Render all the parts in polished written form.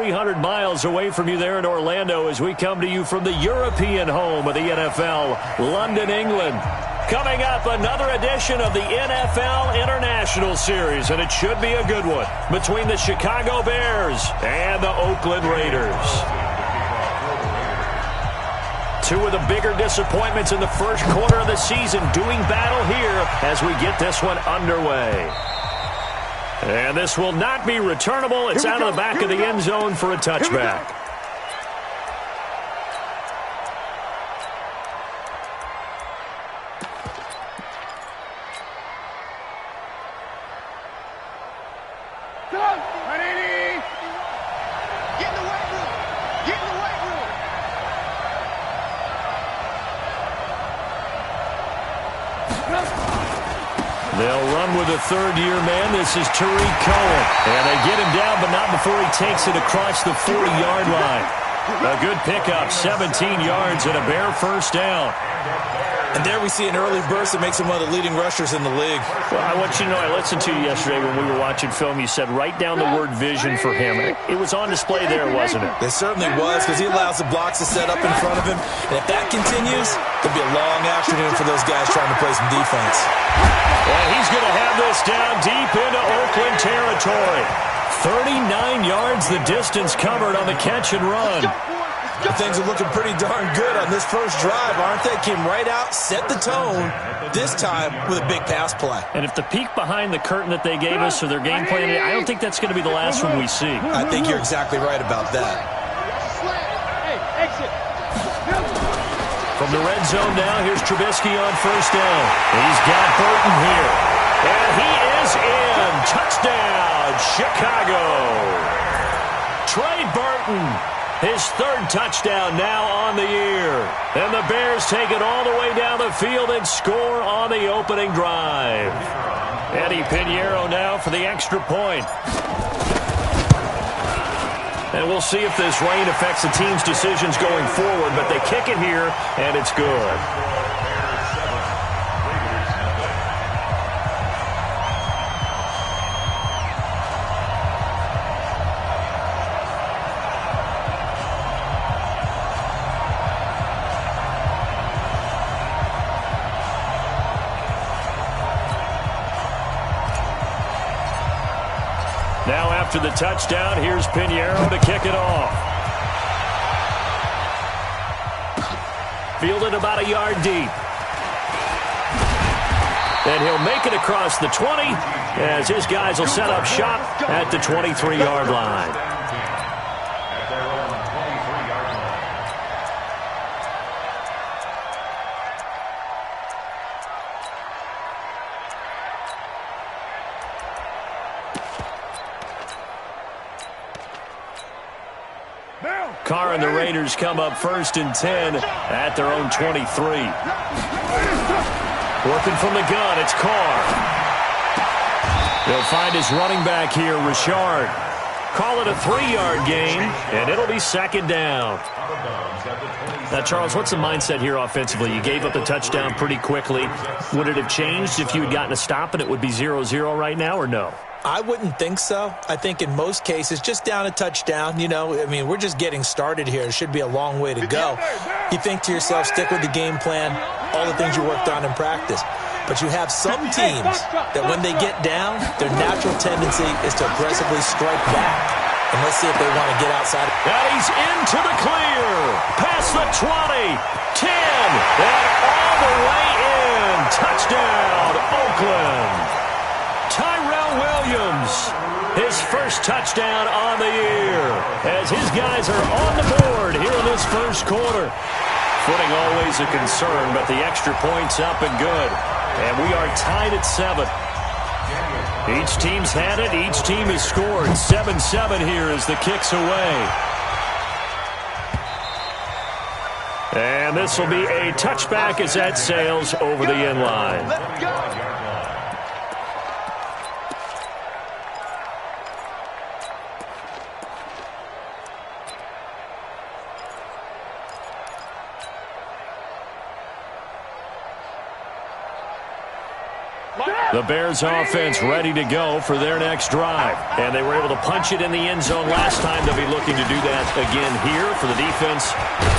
300 miles away from you there in Orlando as we come to you from the European home of the NFL, London, England. Coming up, another edition of the NFL International Series, and it should be a good one, between the Chicago Bears and the Oakland Raiders. Two of the bigger disappointments in the first quarter of the season doing battle here as we get this one underway. And this will not be returnable. It's out of the back of the end zone for a touchback. They'll run with a third-year man. This is Tariq Cohen. And they get him down, but not before he takes it across the 40-yard line. A good pickup, 17 yards and a Bear first down. And there we see an early burst that makes him one of the leading rushers in the league. Well, I want you to know, I listened to you yesterday when we were watching film. You said write down the word vision for him. It was on display there, wasn't it? It certainly was, because he allows the blocks to set up in front of him. And if that continues, there'll be a long afternoon for those guys trying to play some defense. And he's going to have this down deep into Oakland territory. 39 yards the distance covered on the catch and run. Things are looking pretty darn good on this first drive, aren't they? Came right out, set the tone, this time with a big pass play. And if the peek behind the curtain that they gave us or their game plan, I don't think that's going to be the last one we see. I think you're exactly right about that. From the red zone now, here's Trubisky on first down. He's got Burton here. And he is in. Touchdown, Chicago. Trey Burton. His third touchdown now on the year. And the Bears take it all the way down the field and score on the opening drive. Eddie Pinheiro now for the extra point. And we'll see if this rain affects the team's decisions going forward, but they kick it here, and it's good. Now after the touchdown, here's Pinheiro to kick it off. Fielded about a yard deep. And he'll make it across the 20 as his guys will set up shop at the 23-yard line. Carr and the Raiders come up first and 10 at their own 23. Working from the gun, it's Carr. They'll find his running back here, Richard. Call it a 3-yard gain, and it'll be second down. Now, Charles, what's the mindset here offensively? You gave up the touchdown pretty quickly. Would it have changed if you had gotten a stop and it would be 0-0 right now, or no? I wouldn't think so. I think in most cases, just down a touchdown, we're just getting started here. It should be a long way to go. You think to yourself, stick with the game plan, all the things you worked on in practice. But you have some teams that when they get down, their natural tendency is to aggressively strike back. And let's see if they want to get outside. And he's into the clear. Past the 20, 10, and all the way in. Touchdown, Oakland. Tyrell Williams, his first touchdown on the year, as his guys are on the board here in this first quarter. Footing always a concern, but the extra point's up and good. And we are tied at 7. Each team's had it. Each team has scored. 7-7 here as the kick's away. And this will be a touchback as that sails over the end line. Let's go. The Bears offense ready to go for their next drive. And they were able to punch it in the end zone last time. They'll be looking to do that again here for the defense.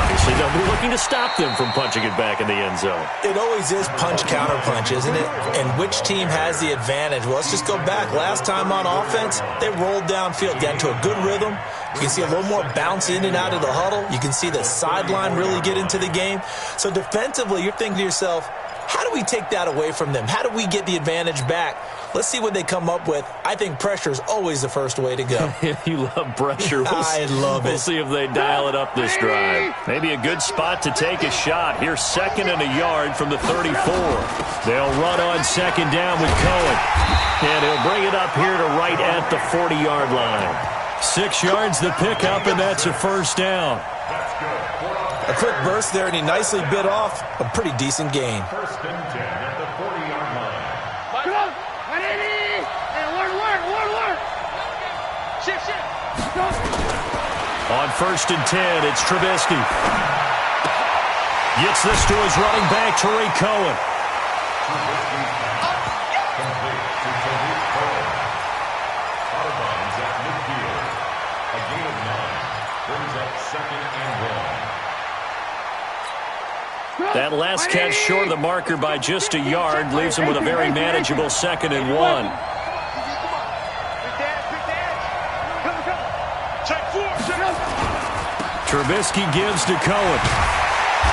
Obviously, they'll be looking to stop them from punching it back in the end zone. It always is punch-counter-punch, isn't it? And which team has the advantage? Well, let's just go back. Last time on offense, they rolled downfield, got into a good rhythm. You can see a little more bounce in and out of the huddle. You can see the sideline really get into the game. So defensively, you're thinking to yourself, how do we take that away from them? How do we get the advantage back? Let's see what they come up with. I think pressure is always the first way to go. You love pressure. I love it. We'll see if they dial it up this drive. Maybe a good spot to take a shot. Here's 2nd and a yard from the 34. They'll run on 2nd down with Cohen. And he'll bring it up here to right at the 40-yard line. 6 yards the pickup, and that's a first down. A quick burst there, and he nicely bit off a pretty decent gain. 1st and 10 at the 40-yard line. Come on. Work. Shift. On 1st and 10, it's Trubisky. Gets this to his running back, Tariq Cohen. That last catch short of the marker by just a yard leaves him with a very manageable 2nd and 1. Trubisky gives to Cohen.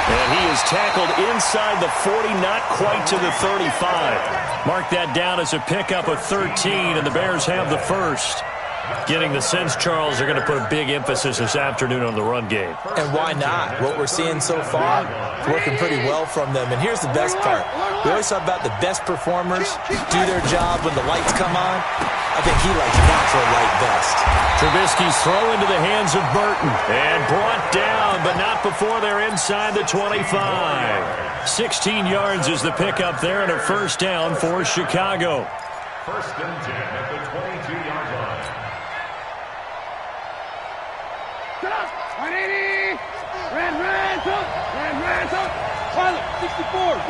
And he is tackled inside the 40, not quite to the 35. Mark that down as a pickup of 13, and the Bears have the first. Getting the sense, Charles, they're going to put a big emphasis this afternoon on the run game. And why not? What we're seeing so far, it's working pretty well from them. And here's the best part. We always talk about the best performers do their job when the lights come on. I think he likes natural light best. Trubisky's throw into the hands of Burton. And brought down, but not before they're inside the 25. 16 yards is the pickup there, and a first down for Chicago. 1st and 10 at the 22-yard line. 180. Red. Tyler, 64.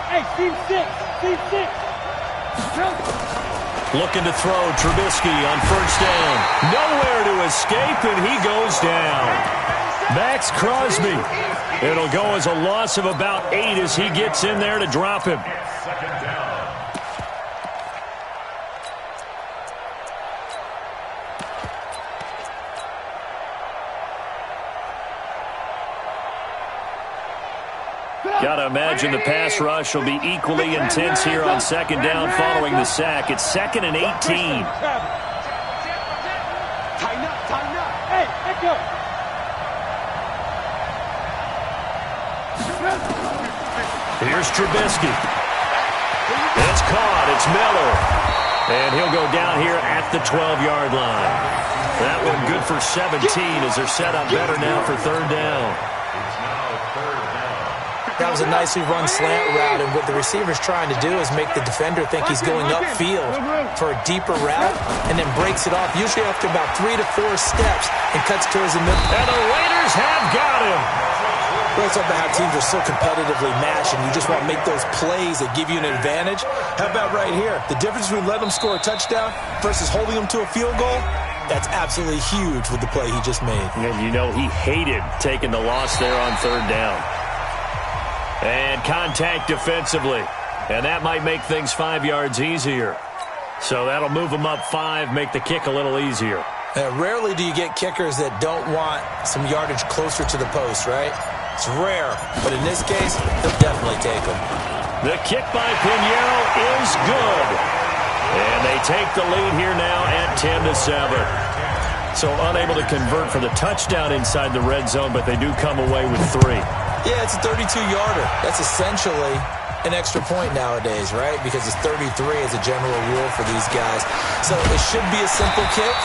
Hey, team 6. Looking to throw, Trubisky on 1st down. Nowhere to escape, and he goes down. Max Crosby. It'll go as a loss of about 8 as he gets in there to drop him. 2nd down. Got to imagine the pass rush will be equally intense here on 2nd down following the sack. It's 2nd and 18. Tighten up. Hey, let go. Here's Trubisky. It's caught. It's Miller. And he'll go down here at the 12-yard line. That one good for 17 as they're set up better now for 3rd down. That was a nicely run slant route, and what the receiver's trying to do is make the defender think he's going upfield for a deeper route and then breaks it off, usually after about 3 to 4 steps, and cuts towards the middle. And the Raiders have got him. Well, it's about how teams are so competitively matched, and you just want to make those plays that give you an advantage. How about right here? The difference between letting them score a touchdown versus holding them to a field goal, that's absolutely huge with the play he just made. And you know he hated taking the loss there on 3rd down. And contact defensively. And that might make things 5 yards easier. So that'll move them up 5, make the kick a little easier. Rarely do you get kickers that don't want some yardage closer to the post, right? It's rare, but in this case, they'll definitely take them. The kick by Pinheiro is good. And they take the lead here now at 10-7. So unable to convert for the touchdown inside the red zone, but they do come away with 3. Yeah, it's a 32-yarder. That's essentially an extra point nowadays, right? Because it's 33 as a general rule for these guys. So it should be a simple kick.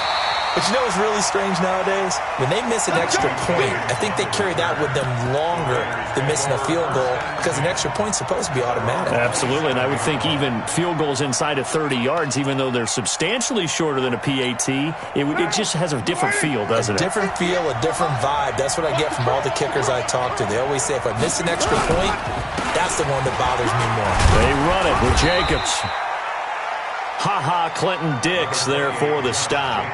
But you know what's really strange nowadays? When they miss an extra point, I think they carry that with them longer than missing a field goal because an extra point's supposed to be automatic. Absolutely, and I would think even field goals inside of 30 yards, even though they're substantially shorter than a PAT, it just has a different feel, doesn't it? A different feel, a different vibe. That's what I get from all the kickers I talk to. They always say if I miss an extra point, that's the one that bothers me more. They run it with Jacobs. Ha-ha Clinton Dix there for the stop.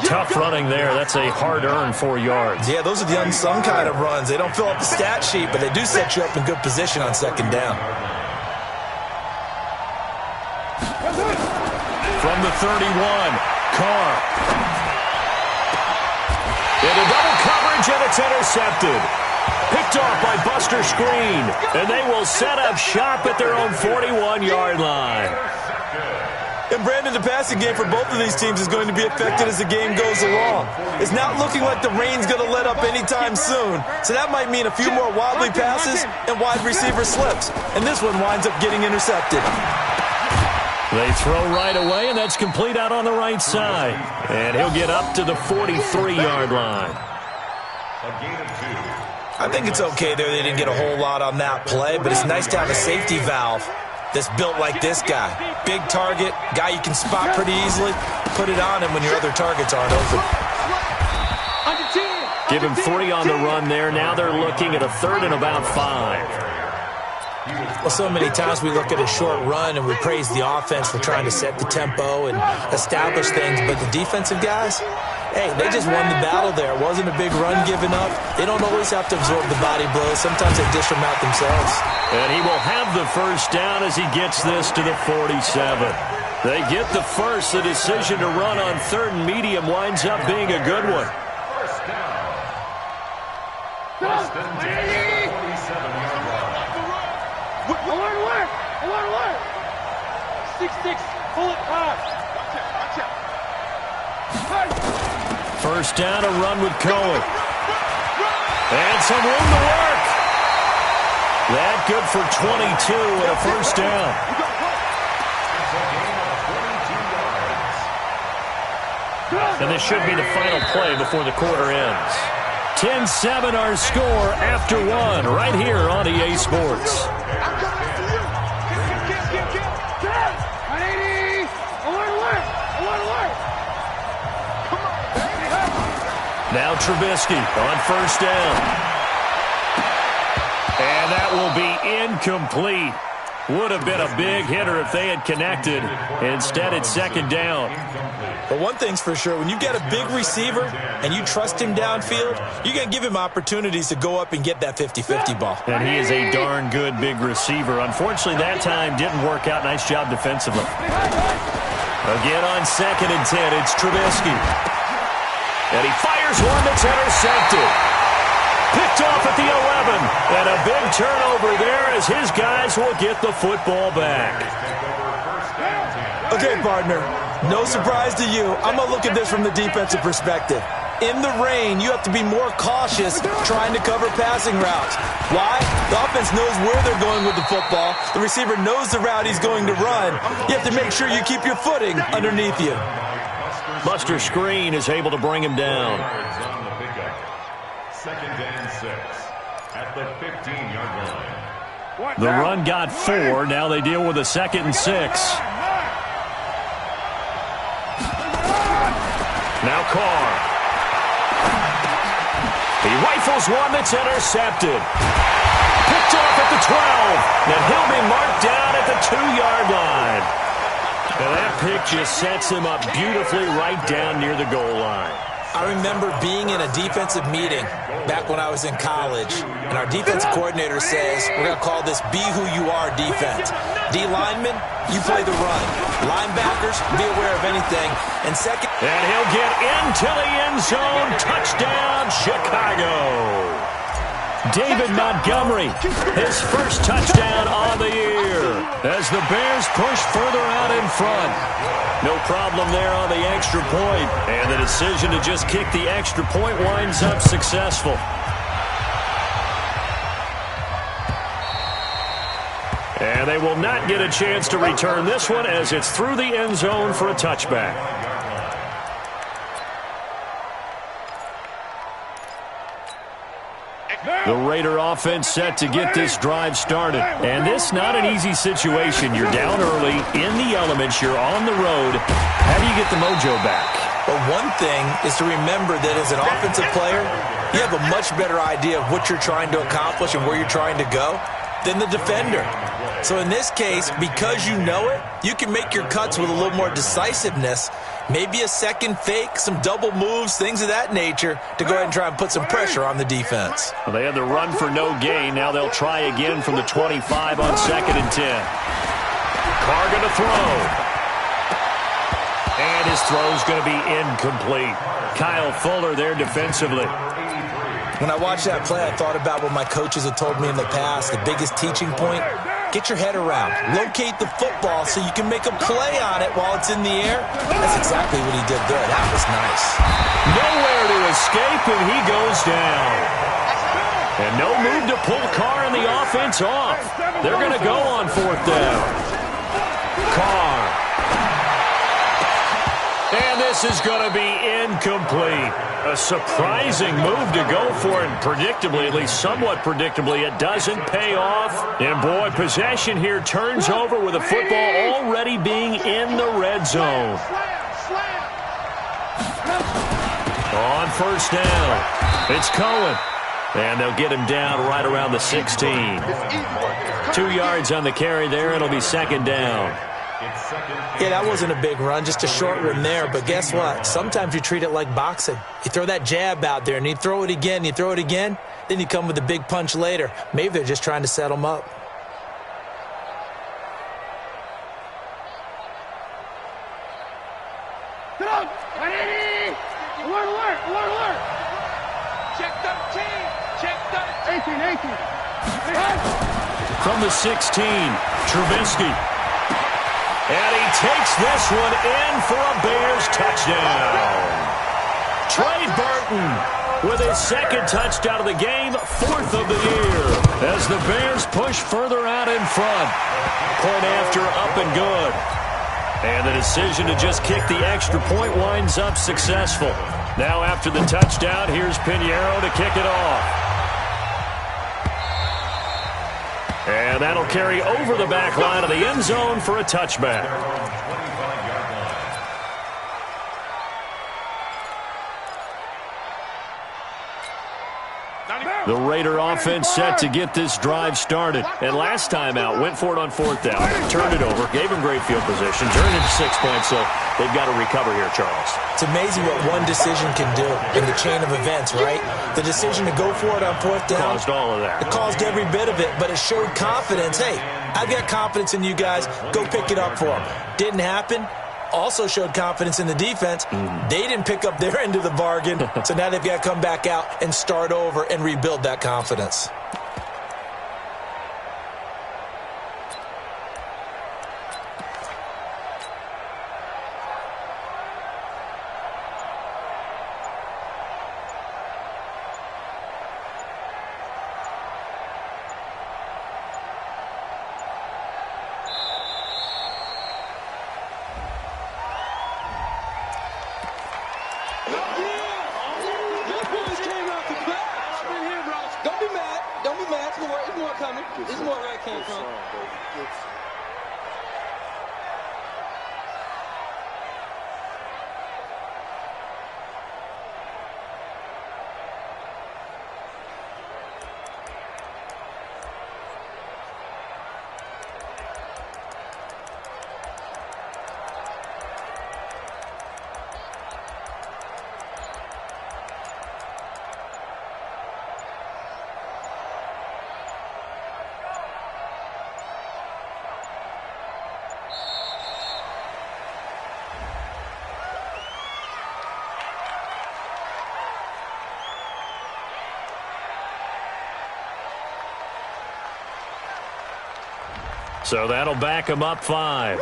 Tough running there. That's a hard-earned 4 yards. Yeah, those are the unsung kind of runs. They don't fill up the stat sheet, but they do set you up in good position on second down. From the 31, Carr. Into double coverage, and it's intercepted. Picked off by Buster Screen, and they will set up shop at their own 41-yard line. And Brandon, the passing game for both of these teams is going to be affected as the game goes along. It's not looking like the rain's going to let up anytime soon, so that might mean a few more wobbly passes and wide receiver slips. And this one winds up getting intercepted. They throw right away, and that's complete out on the right side. And he'll get up to the 43-yard line. I think it's okay there. They didn't get a whole lot on that play, but it's nice to have a safety valve that's built like this guy. Big target, guy you can spot pretty easily. Put it on him when your other targets aren't open. Give him 3 on the run there. Now they're looking at a 3rd and about 5. Well, so many times we look at a short run and we praise the offense for trying to set the tempo and establish things, but the defensive guys, hey, they just won the battle there. It wasn't a big run given up. They don't always have to absorb the body blows. Sometimes they dish them out themselves. And he will have the first down as he gets this to the 47. They get the first. The decision to run on 3rd and medium winds up being a good one. First and 10. Alert! 6-6, pull it hard. First down, a run with Cohen. And some room to work. That good for 22 and a first down. And this should be the final play before the quarter ends. 10-7 our score after 1 right here on EA Sports. Now Trubisky on first down. And that will be incomplete. Would have been a big hitter if they had connected. Instead, it's second down. But one thing's for sure, when you get a big receiver and you trust him downfield, you're going to give him opportunities to go up and get that 50-50 ball. And he is a darn good big receiver. Unfortunately, that time didn't work out. Nice job defensively. Again on 2nd and 10, it's Trubisky. And he fires one that's intercepted. Picked off at the 11. And a big turnover there as his guys will get the football back. Okay, partner, no surprise to you. I'm going to look at this from the defensive perspective. In the rain, you have to be more cautious trying to cover passing routes. Why? The offense knows where they're going with the football. The receiver knows the route he's going to run. You have to make sure you keep your footing underneath you. Buster Screen is able to bring him down. 2nd and 6 at the 15-yard line. The run got 4. Now they deal with a 2nd and 6. Now Carr. He rifles one that's intercepted. Picked off at the 12. And he'll be marked down at the 2-yard line. And that pick just sets him up beautifully right down near the goal line. I remember being in a defensive meeting back when I was in college, and our defensive coordinator says, we're going to call this Be Who You Are defense. D linemen, you play the run. Linebackers, be aware of anything. And second... And he'll get into the end zone. Touchdown, Chicago. David Montgomery, his first touchdown on the year as the Bears push further out in front. No problem there on the extra point, and the decision to just kick the extra point winds up successful. And they will not get a chance to return this one as it's through the end zone for a touchback. The Raider offense set to get this drive started. And this not an easy situation. You're down early, in the elements, you're on the road. How do you get the mojo back? But one thing is to remember that as an offensive player, you have a much better idea of what you're trying to accomplish and where you're trying to go than the defender. So in this case, because you know it, you can make your cuts with a little more decisiveness, maybe a second fake, some double moves, things of that nature, to go ahead and try and put some pressure on the defense. Well, they had the run for no gain. Now they'll try again from the 25 on 2nd and 10. Carr going to throw. And his throw's going to be incomplete. Kyle Fuller there defensively. When I watched that play, I thought about what my coaches had told me in the past. The biggest teaching point, get your head around. Locate the football so you can make a play on it while it's in the air. That's exactly what he did there. That was nice. Nowhere to escape, and he goes down. And no move to pull Carr and the offense off. They're going to go on 4th down. Carr. And this is going to be incomplete. A surprising move to go for it. Predictably, at least somewhat predictably, it doesn't pay off. And boy, possession here turns over with the football already being in the red zone. On 1st down, it's Cohen. And they'll get him down right around the 16. 2 yards on the carry there. It'll be 2nd down. Yeah, that wasn't a big run, just a short one there. But guess what? Sometimes you treat it like boxing. You throw that jab out there, and you throw it again, you throw it again, then you come with a big punch later. Maybe they're just trying to set them up. Get up! Ready! Alert, alert, alert, alert! Check 13! Check 13! 18! From the 16, Trubisky. And he takes this one in for a Bears touchdown. Trey Burton with his 2nd touchdown of the game, 4th of the year, as the Bears push further out in front. Point after, up and good. And the decision to just kick the extra point winds up successful. Now after the touchdown, here's Pinheiro to kick it off. And that'll carry over the back line of the end zone for a touchback. The Raider offense set to get this drive started. And last time out, went for it on 4th down, turned it over, gave him great field position, turned it into 6 points, so they've got to recover here, Charles. It's amazing what one decision can do in the chain of events, right? The decision to go for it on 4th down. Caused all of that. It caused every bit of it, but it showed confidence. Hey, I've got confidence in you guys. Go pick it up for them. Didn't happen. Also showed confidence in the defense. They didn't pick up their end of the bargain, so now they've got to come back out and start over and rebuild that confidence. This is where that came from. So that'll back him up 5.